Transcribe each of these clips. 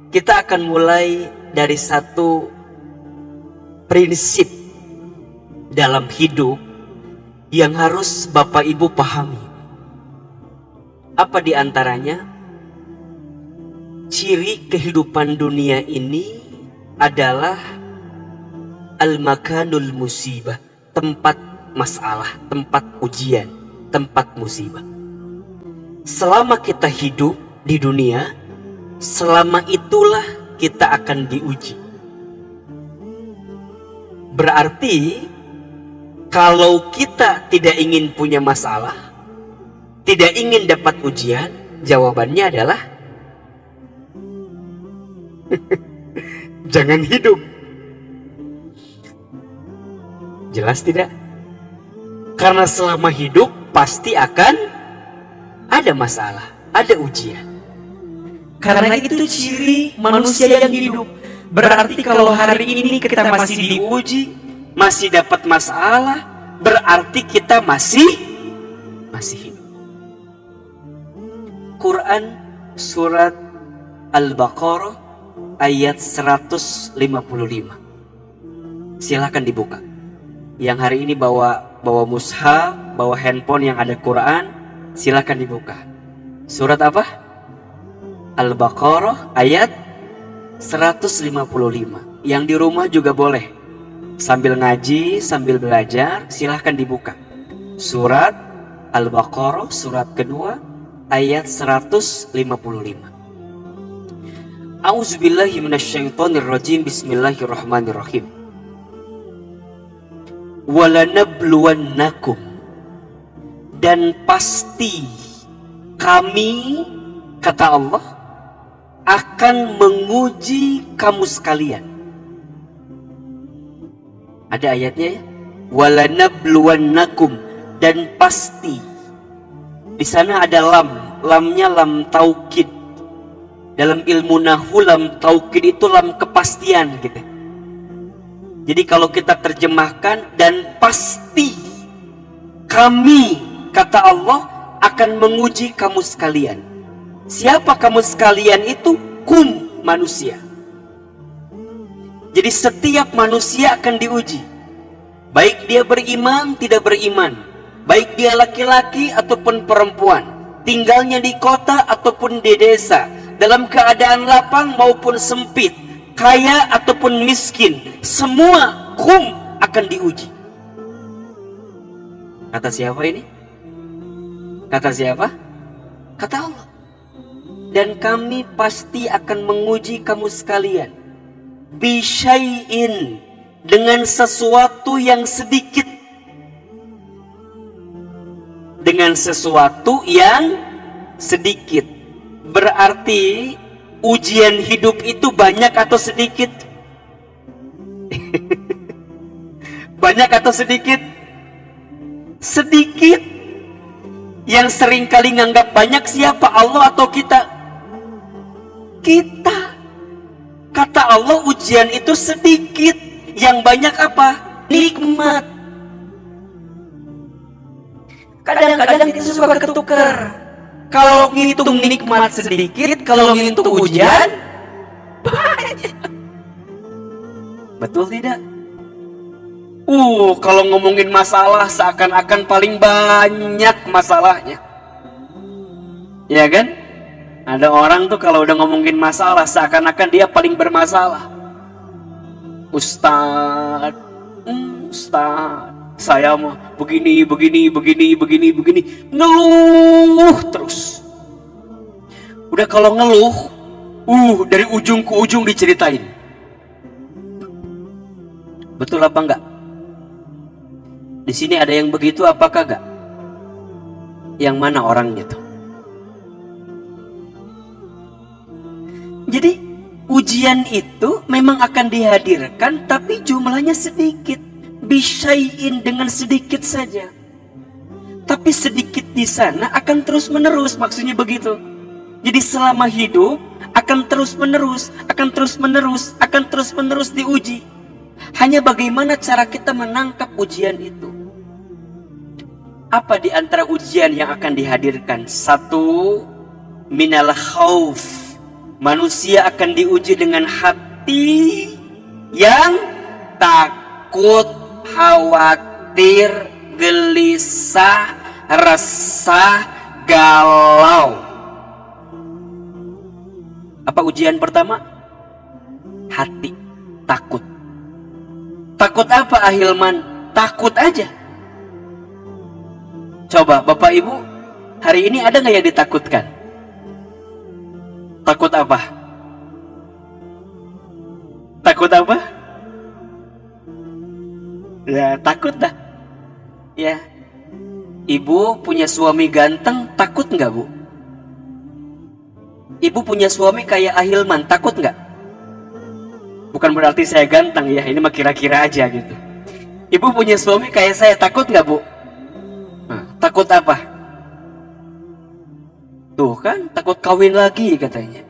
Kita akan mulai dari satu prinsip dalam hidup yang harus Bapak Ibu pahami. Apa di antaranya? Ciri kehidupan dunia ini adalah al-makanul musibah, tempat masalah, tempat ujian, tempat musibah. Selama kita hidup di dunia, selama itulah kita akan diuji. Berarti kalau kita tidak ingin punya masalah, tidak ingin dapat ujian, jawabannya adalah jangan hidup. Jelas tidak? Karena selama hidup pasti akan ada masalah, ada ujian. Karena itu ciri manusia yang hidup. Berarti kalau hari ini kita masih diuji, masih dapat masalah, berarti kita masih hidup. Quran surat Al-Baqarah ayat 155. Silahkan dibuka. Yang hari ini bawa mushaf, bawa handphone yang ada Quran, silahkan dibuka. Surat apa? Al-Baqarah ayat 155. Yang di rumah juga boleh. Sambil ngaji, sambil belajar, silahkan dibuka. Surat Al-Baqarah, surat kedua, ayat 155. A'udzubillahi minasyaitonirrajim. Bismillahirrahmanirrahim. Walanabluwannakum, dan pasti kami, kata Allah, akan menguji kamu sekalian. Ada ayatnya ya? Walanabluwannakum, dan pasti. Di sana ada lamnya lam taukid. Dalam ilmu nahwu lam taukid itu lam kepastian gitu. Jadi kalau kita terjemahkan, dan pasti kami, kata Allah, akan menguji kamu sekalian. Siapa kamu sekalian itu? Kum, manusia. Jadi setiap manusia akan diuji. Baik dia beriman, tidak beriman. Baik dia laki-laki ataupun perempuan. Tinggalnya di kota ataupun di desa. Dalam keadaan lapang maupun sempit. Kaya ataupun miskin. Semua kum akan diuji. Kata siapa ini? Kata siapa? Kata Allah. Dan kami pasti akan menguji kamu sekalian. Bisyai'in, dengan sesuatu yang sedikit. Dengan sesuatu yang sedikit. Berarti ujian hidup itu banyak atau sedikit? Banyak atau sedikit? Sedikit. Yang seringkali nganggap banyak siapa? Allah atau kita? Kita. Kata Allah, ujian itu sedikit. Yang banyak apa? Nikmat. Kadang-kadang itu suka ketukar. Kalau ngitung nikmat sedikit, kalau ngitung ujian banyak. Betul tidak? Kalau ngomongin masalah seakan-akan paling banyak masalahnya. Ya kan? Ada orang tuh kalau udah ngomongin masalah seakan-akan dia paling bermasalah. Ustaz, saya mah begini, ngeluh terus. Udah kalau ngeluh, dari ujung ke ujung diceritain. Betul apa enggak? Di sini ada yang begitu apakah enggak? Yang mana orangnya tuh? Jadi ujian itu memang akan dihadirkan, tapi jumlahnya sedikit. Bisyai'in, dengan sedikit saja. Tapi sedikit di sana akan terus menerus, maksudnya begitu. Jadi selama hidup akan terus menerus diuji. Hanya bagaimana cara kita menangkap ujian itu. Apa di antara ujian yang akan dihadirkan? Satu, minal khauf, manusia akan diuji dengan hati yang takut, khawatir, gelisah, resah, galau. Apa ujian pertama? Hati takut. Takut apa Ahilman? Takut aja. Coba Bapak Ibu, hari ini ada nggak yang ditakutkan? Takut apa? Takut apa? Ya takut dah. Ya, Ibu punya suami ganteng, takut nggak Bu? Ibu punya suami kayak Ahilman, takut nggak? Bukan berarti saya ganteng ya, ini mah kira-kira aja gitu. Ibu punya suami kayak saya, takut nggak Bu? Takut apa? Tuh kan, takut kawin lagi katanya.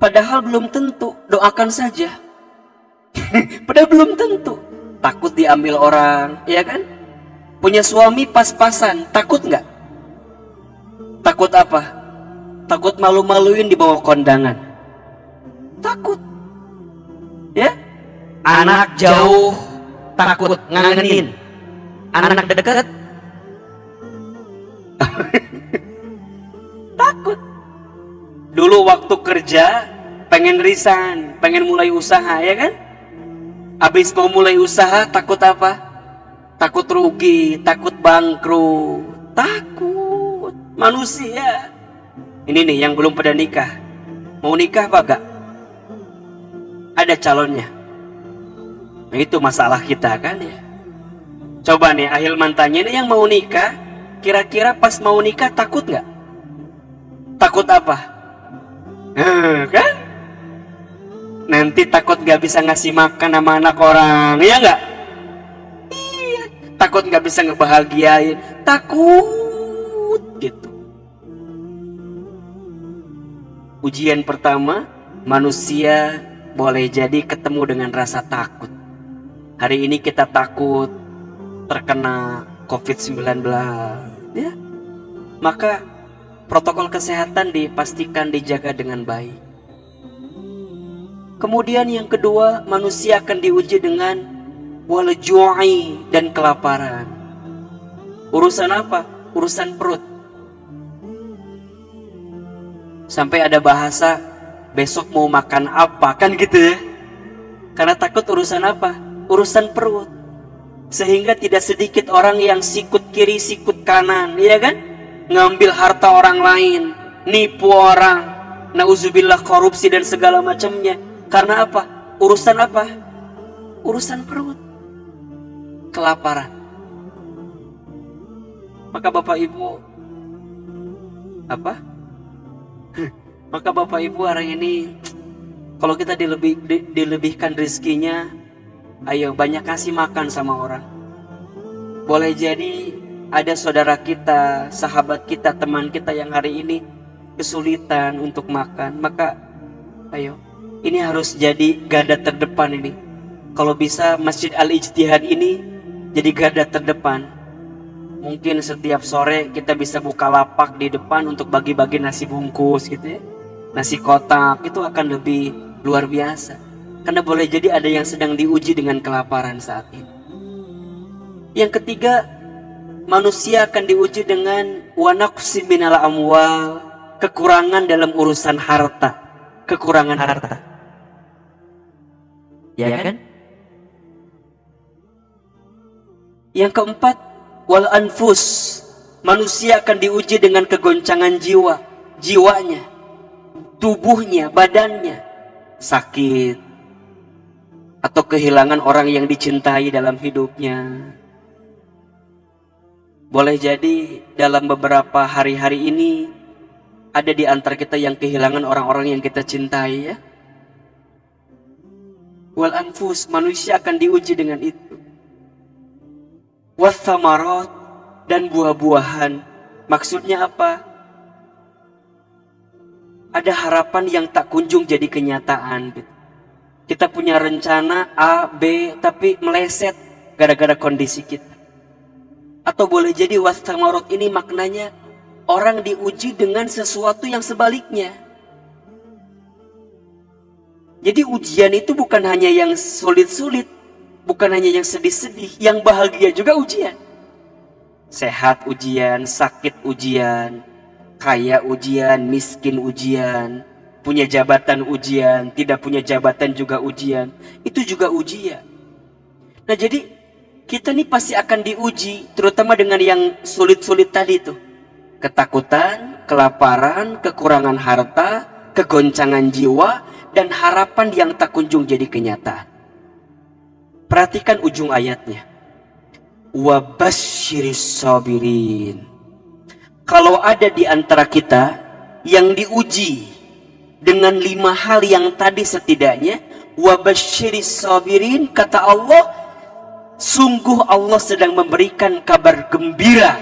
Padahal belum tentu, doakan saja. Padahal belum tentu. Takut diambil orang, ya kan? Punya suami pas-pasan, takut nggak? Takut apa? Takut malu-maluin di bawah kondangan. Takut. Ya? Anak jauh takut ngangenin. Anak dekat takut. Dulu waktu kerja pengen resign, pengen mulai usaha, ya kan? Habis mau mulai usaha takut apa? Takut rugi, takut bangkrut, takut. Manusia. Ini nih yang belum pada nikah. Mau nikah apa gak? Ada calonnya. Nah itu masalah kita kan ya. Coba nih Ahilman tanya, ini yang mau nikah, kira-kira pas mau nikah takut gak? Takut apa? Kan? Nanti takut gak bisa ngasih makan sama anak orang, iya gak? Iya. Takut gak bisa ngebahagiain, takut gitu. Ujian pertama, manusia boleh jadi ketemu dengan rasa takut. Hari ini kita takut terkena COVID-19, ya. Maka protokol kesehatan dipastikan dijaga dengan baik. Kemudian yang kedua, manusia akan diuji dengan wal ju'i dan kelaparan. Urusan apa? Urusan perut. Sampai ada bahasa besok mau makan apa, kan gitu ya. Karena takut urusan apa? Urusan perut. Sehingga tidak sedikit orang yang sikut kiri sikut kanan, ya kan? Ngambil harta orang lain, nipu orang, nauzubillah, korupsi dan segala macamnya. Karena apa? Urusan apa? Urusan perut. Kelaparan. Maka Bapak Ibu apa? Maka Bapak Ibu hari ini kalau kita dilebihkan rezekinya, ayo banyak kasih makan sama orang. Boleh jadi ada saudara kita, sahabat kita, teman kita yang hari ini kesulitan untuk makan. Maka ayo, ini harus jadi garda terdepan ini. Kalau bisa Masjid Al-Ijtihad ini jadi garda terdepan. Mungkin setiap sore kita bisa buka lapak di depan untuk bagi-bagi nasi bungkus gitu ya. Nasi kotak itu akan lebih luar biasa. Karena boleh jadi ada yang sedang diuji dengan kelaparan saat ini. Yang ketiga, manusia akan diuji dengan wa naqsin minal amwal, kekurangan dalam urusan harta. Kekurangan harta. Ya kan? Yang keempat, wal anfus, manusia akan diuji dengan kegoncangan jiwa, jiwanya, tubuhnya, badannya, sakit atau kehilangan orang yang dicintai dalam hidupnya. Boleh jadi dalam beberapa hari-hari ini ada di antara kita yang kehilangan orang-orang yang kita cintai, ya. Wal anfus, manusia akan diuji dengan itu. Wathamarat, dan buah-buahan. Maksudnya apa? Ada harapan yang tak kunjung jadi kenyataan. Kita punya rencana A, B, tapi meleset gara-gara kondisi kita. Atau boleh jadi wathamarat ini maknanya orang diuji dengan sesuatu yang sebaliknya. Jadi ujian itu bukan hanya yang sulit-sulit, bukan hanya yang sedih-sedih, yang bahagia juga ujian. Sehat ujian, sakit ujian, kaya ujian, miskin ujian, punya jabatan ujian, tidak punya jabatan juga ujian. Itu juga ujian. Nah jadi kita nih pasti akan diuji, terutama dengan yang sulit-sulit tadi tuh. Ketakutan, kelaparan, kekurangan harta, kegoncangan jiwa, dan harapan yang tak kunjung jadi kenyataan. Perhatikan ujung ayatnya. Wabasyiris sabirin. Kalau ada di antara kita yang diuji dengan 5 hal yang tadi setidaknya, wabasyiris sabirin, kata Allah, sungguh Allah sedang memberikan kabar gembira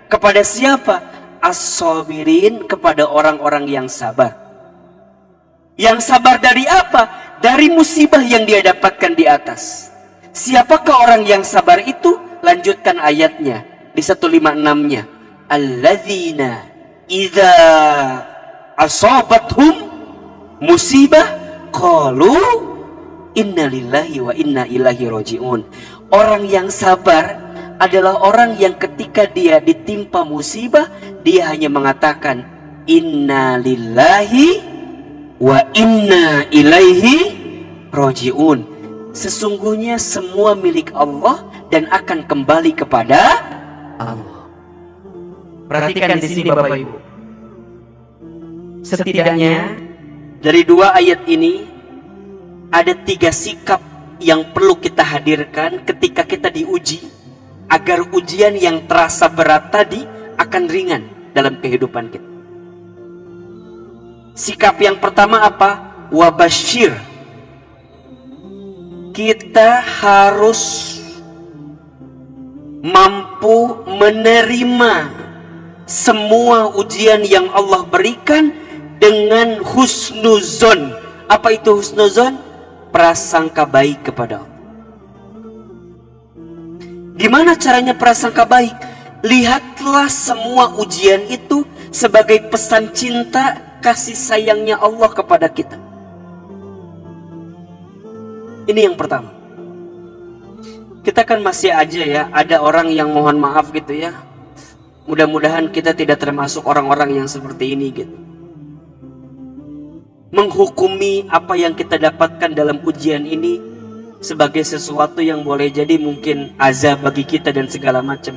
kepada siapa? As-sabirin, kepada orang-orang yang sabar. Yang sabar dari apa? Dari musibah yang dia dapatkan di atas. Siapakah orang yang sabar itu? Lanjutkan ayatnya di 156-nya. Alladzina idza asabathum musibah qalu innalillahi wa inna ilaihi rajiun. Orang yang sabar adalah orang yang ketika dia ditimpa musibah, dia hanya mengatakan innalillahi wa inna ilaihi rajiun. Sesungguhnya semua milik Allah dan akan kembali kepada Allah. Perhatikan di sini Bapak Ibu. Setidaknya dari 2 ayat ini ada 3 sikap yang perlu kita hadirkan ketika kita diuji, agar ujian yang terasa berat tadi akan ringan dalam kehidupan kita. Sikap yang pertama apa? Wabasyir. Kita harus mampu menerima semua ujian yang Allah berikan dengan husnuzon. Apa itu husnuzon? Prasangka baik kepada Allah. Gimana caranya prasangka baik? Lihatlah semua ujian itu sebagai pesan cinta, kasih sayangnya Allah kepada kita. Ini yang pertama. Kita kan masih aja ya, ada orang yang mohon maaf gitu ya. Mudah-mudahan kita tidak termasuk orang-orang yang seperti ini gitu. Menghukumi apa yang kita dapatkan dalam ujian ini sebagai sesuatu yang boleh jadi mungkin azab bagi kita dan segala macam.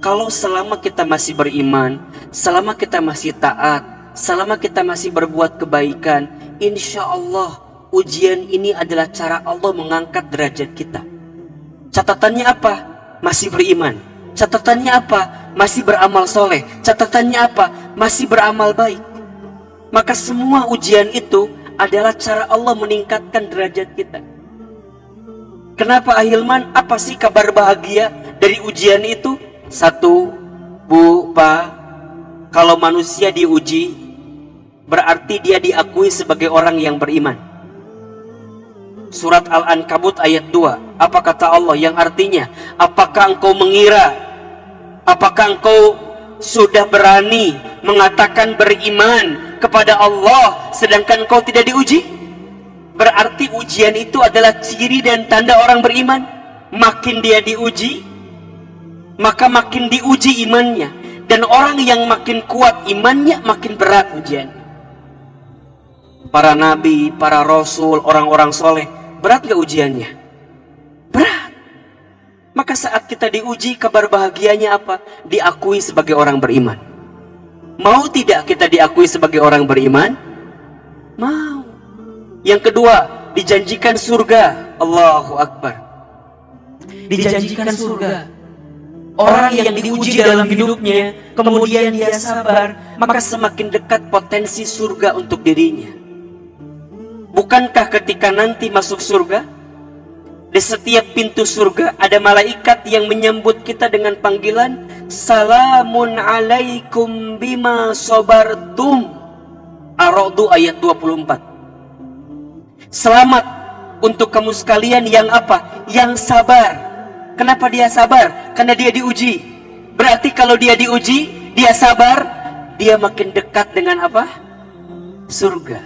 Kalau selama kita masih beriman, selama kita masih taat, selama kita masih berbuat kebaikan, insya Allah ujian ini adalah cara Allah mengangkat derajat kita. Catatannya apa? Masih beriman. Catatannya apa? Masih beramal soleh. Catatannya apa? Masih beramal baik. Maka semua ujian itu adalah cara Allah meningkatkan derajat kita. Kenapa Ahilman? Apa sih kabar bahagia dari ujian itu? 1, Bu, Pak, kalau manusia diuji, berarti dia diakui sebagai orang yang beriman. Surat Al-Ankabut ayat 2. Apa kata Allah? Yang artinya, apakah engkau mengira, apakah engkau sudah berani mengatakan beriman kepada Allah sedangkan engkau tidak diuji? Berarti ujian itu adalah ciri dan tanda orang beriman. Makin dia diuji, maka makin diuji imannya. Dan orang yang makin kuat imannya, makin berat ujian. Para nabi, para rasul, orang-orang soleh, berat gak ujiannya? Berat. Maka saat kita diuji, kabar bahagianya apa? Diakui sebagai orang beriman. Mau tidak kita diakui sebagai orang beriman? Mau. Yang kedua, dijanjikan surga. Allahu Akbar. dijanjikan surga. Orang yang diuji dalam hidupnya, kemudian dia sabar, maka semakin dekat potensi surga untuk dirinya. Bukankah ketika nanti masuk surga, di setiap pintu surga ada malaikat yang menyambut kita dengan panggilan Salamun alaikum bima sabartum. Ar-Ra'd ayat 24. Selamat untuk kamu sekalian yang apa? Yang sabar. Kenapa dia sabar? Karena dia diuji. Berarti kalau dia diuji, dia sabar, dia makin dekat dengan apa? Surga.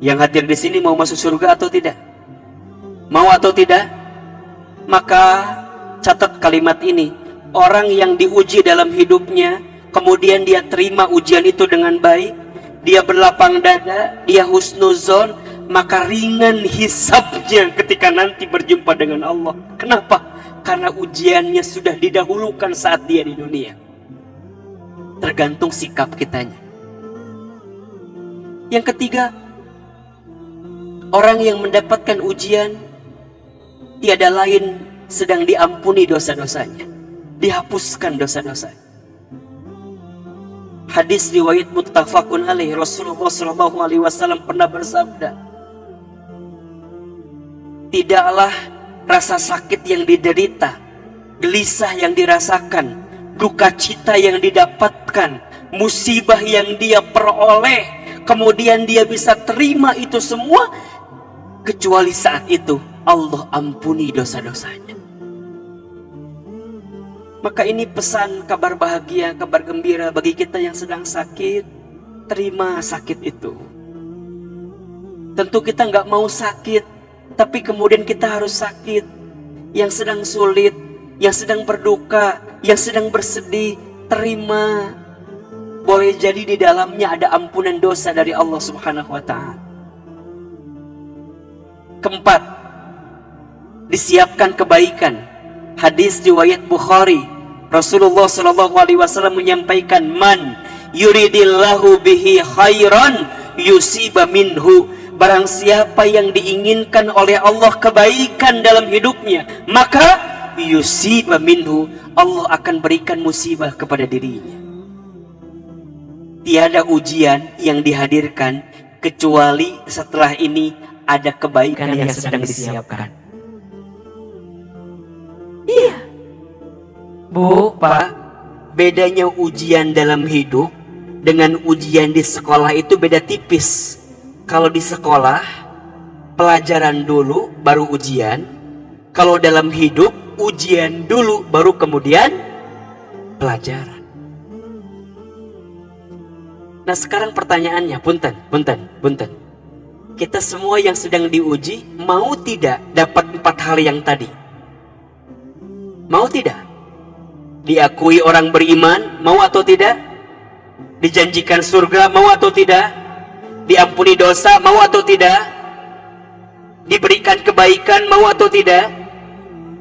Yang hadir di sini mau masuk surga atau tidak? Mau atau tidak? Maka catat kalimat ini. Orang yang diuji dalam hidupnya, kemudian dia terima ujian itu dengan baik, dia berlapang dada, dia husnuzon, maka ringan hisabnya ketika nanti berjumpa dengan Allah. Kenapa? Karena ujiannya sudah didahulukan saat dia di dunia. Tergantung sikap kitanya. Yang ketiga, orang yang mendapatkan ujian tiada lain sedang diampuni dosa-dosanya, dihapuskan dosa-dosanya. Hadis riwayat muttafaqun alaih, Rasulullah SAW pernah bersabda, tidaklah rasa sakit yang diderita, gelisah yang dirasakan, duka cita yang didapatkan, musibah yang dia peroleh, kemudian dia bisa terima itu semua, kecuali saat itu Allah ampuni dosa-dosanya. Maka ini pesan kabar bahagia, kabar gembira bagi kita yang sedang sakit. Terima sakit itu. Tentu kita nggak mau sakit, tapi kemudian kita harus sakit. Yang sedang sulit, yang sedang berduka, yang sedang bersedih, terima. Boleh jadi di dalamnya ada ampunan dosa dari Allah Subhanahu wa Ta'ala. Keempat, disiapkan kebaikan. Hadis riwayat Bukhari, Rasulullah SAW menyampaikan, man yuridillahu bihi khairan yusiba minhu. Barang siapa yang diinginkan oleh Allah kebaikan dalam hidupnya, maka yusiba minhu, Allah akan berikan musibah kepada dirinya. Tiada ujian yang dihadirkan kecuali setelah ini ada kebaikan yang sedang disiapkan. Iya, Bu, Pak, bedanya ujian dalam hidup dengan ujian di sekolah itu beda tipis. Kalau di sekolah, pelajaran dulu baru ujian. Kalau dalam hidup, ujian dulu baru kemudian pelajaran. Nah sekarang pertanyaannya, punten. Kita semua yang sedang diuji, mau tidak dapat 4 hal yang tadi? Mau tidak? Diakui orang beriman, mau atau tidak? Dijanjikan surga, mau atau tidak? Diampuni dosa, mau atau tidak? Diberikan kebaikan, mau atau tidak?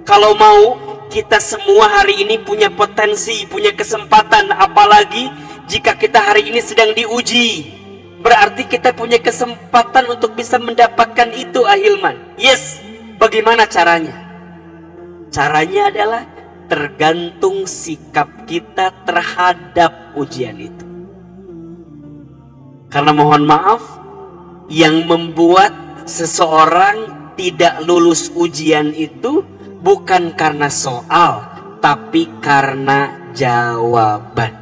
Kalau mau, kita semua hari ini punya potensi, punya kesempatan. Apalagi jika kita hari ini sedang diuji, berarti kita punya kesempatan untuk bisa mendapatkan itu, Ahilman. Yes, bagaimana caranya? Caranya adalah tergantung sikap kita terhadap ujian itu. Karena mohon maaf, yang membuat seseorang tidak lulus ujian itu bukan karena soal, tapi karena jawaban.